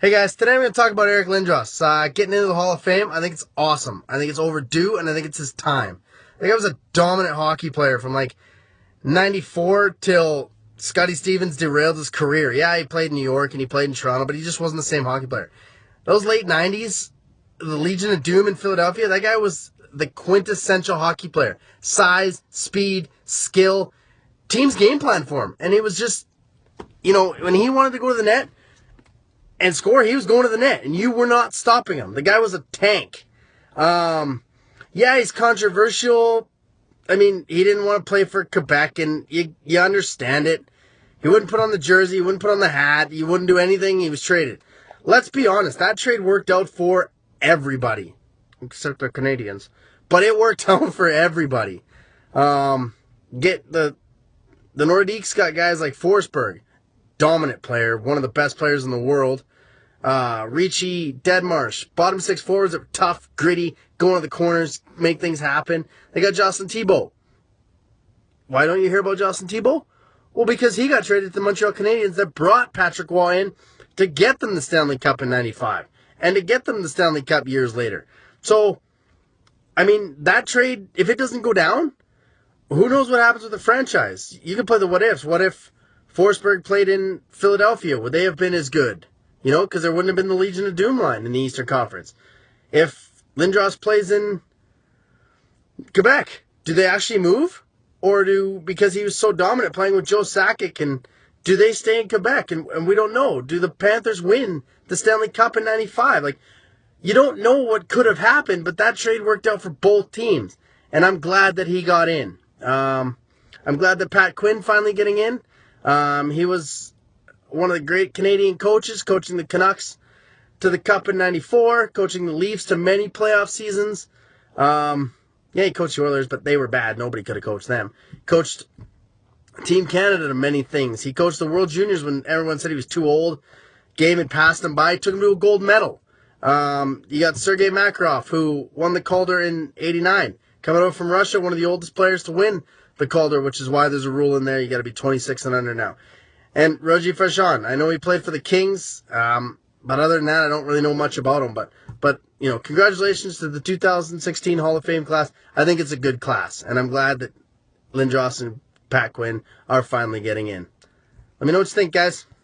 Hey guys, today I'm going to talk about Eric Lindros. Getting into the Hall of Fame, I think it's awesome. I think it's overdue, and I think it's his time. I think I was a dominant hockey player from like 94 till Scotty Stevens derailed his career. Yeah, he played in New York and he played in Toronto, but he just wasn't the same hockey player. Those late 90s, the Legion of Doom in Philadelphia, that guy was the quintessential hockey player. Size, speed, skill, team's game plan for him. And it was just, when he wanted to go to the net and score, he was going to the net, and you were not stopping him. The guy was a tank. Yeah, he's controversial. I mean, he didn't want to play for Quebec, and you understand it. He wouldn't put on the jersey, he wouldn't put on the hat, he wouldn't do anything, he was traded. Let's be honest, that trade worked out for everybody, except the Canadians. But it worked out for everybody. Get the Nordiques got guys like Forsberg, dominant player, one of the best players in the world. Ricci, Deadmarsh, bottom six forwards that were tough, gritty, go into the corners, make things happen. They got Jocelyn Thibault. Why don't you hear about Jocelyn Thibault? Well, because he got traded to the Montreal Canadiens that brought Patrick Waugh in to get them the Stanley Cup in 95 and to get them the Stanley Cup years later. So, I mean, that trade, if it doesn't go down, who knows what happens with the franchise? You can play the what ifs. What if Forsberg played in Philadelphia? Would they have been as good? Because there wouldn't have been the Legion of Doom line in the Eastern Conference. If Lindros plays in Quebec, do they actually move? Or because he was so dominant playing with Joe Sakic, and do they stay in Quebec? And we don't know. Do the Panthers win the Stanley Cup in 95? You don't know what could have happened, but that trade worked out for both teams. And I'm glad that he got in. I'm glad that Pat Quinn finally getting in. He was one of the great Canadian coaches, coaching the Canucks to the Cup in 94, coaching the Leafs to many playoff seasons. Yeah, he coached the Oilers, but they were bad. Nobody could have coached them. Coached Team Canada to many things. He coached the World Juniors when everyone said he was too old. Game had passed him by, took him to a gold medal. You got Sergei Makarov, who won the Calder in 89. Coming over from Russia, one of the oldest players to win the Calder, which is why there's a rule in there. You got to be 26 and under now. And Roger Fashan, I know he played for the Kings, but other than that, I don't really know much about him. But congratulations to the 2016 Hall of Fame class. I think it's a good class, and I'm glad that Lindros and Pat Quinn are finally getting in. Let me know what you think, guys.